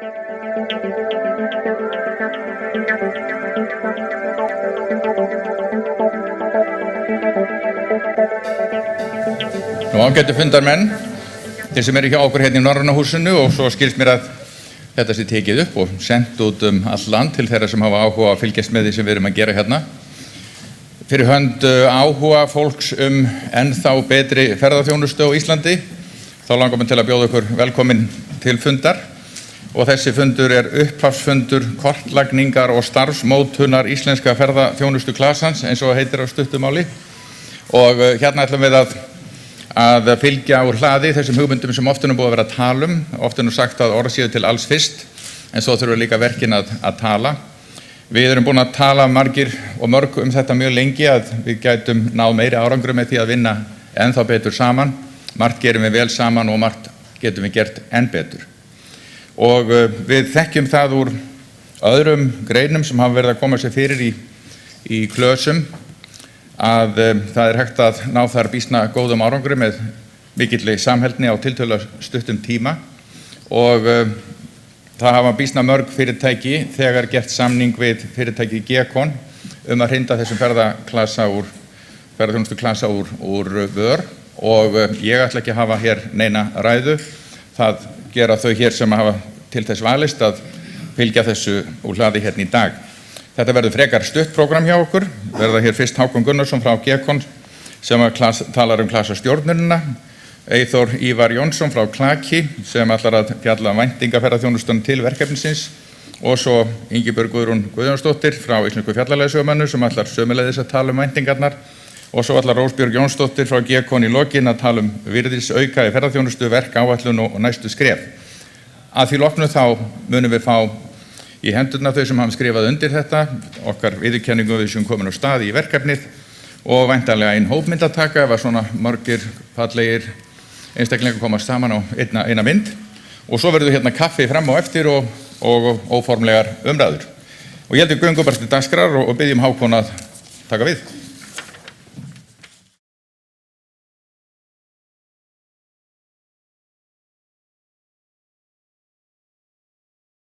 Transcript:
Ágætu fundarmenn, þeir sem eru hjá okkur hérna í Norræna húsinu og svo skilst mér að þetta sé tekið upp og sent út allt land til þeirra sem hafa áhuga að fylgjast með því sem við erum að gera hérna. Fyrir hönd áhuga fólks ennþá betri ferðaþjónustu á Íslandi, þá langar mér til að bjóða okkur velkomin til fundar og þessi fundur er upphafsfundur kortlagningar og starfsmótunar íslenska ferðaþjónustu klasans eins og heitir á stuttumáli og hérna ætlum við að fylgja úr hlaði þessum hugmyndum sem oft búið að vera að tala oft sagt að orð séu til alls fyrst en svo þurfum líka verkin að tala. Við erum búin að tala margir og mörg þetta mjög lengi að við gætum náð meiri árangri með því að vinna ennþá betur saman. Margt gerum við vel saman og margt getum við gert enn betur. Og við þekkjum það úr öðrum greinum sem hafa verið að koma sér fyrir í klösum að það hægt að ná þar býsna góðum árangri með mikilli samheldni á tiltölulega stuttum tíma og það hafa býsna mörg fyrirtæki þegar gert samning við fyrirtæki Gekon að hrinda þessum ferðaþjónustuklasa úr vör og ég ætla ekki að hafa hér neina ræðu. Það gera þau hér sem hafa til þess valist að fylgja þessu úr hlaði hérna í dag. Þetta verður frekar stutt prógram hjá okkur. Verða hér fyrst Hákon Gunnarsson frá Gekon sem talar klasastjórnunina, Eyþór Ívar Jónsson frá Klaki sem ætlar að fjalla væntingaferðaþjónustunum til verkefnisins og svo Ingibjörg Guðrún Guðjónsdóttir frá Íslensku fjallaleiðsögumannu sem ætlar sömuleiðis að tala væntingarnar og svo ætlar Rósbjörg Jónsdóttir frá Gekon í lokin að tala virðisauka í ferðaþjónustu, verkáætlun og næstu skref. Að því loknu þá munum við fá í hendurna þau sem hafa skrifað undir þetta, okkar viðurkenningu við sem komin á stað í verkefnið og væntanlega einn hópmyndataka ef að svona margir fallegir einstaklingar komast saman á eina mynd og svo verður hérna kaffi fram á eftir og óformlegar umræður. Og ég held við göngum bara til dagskrár og byggjum Hákon að taka við.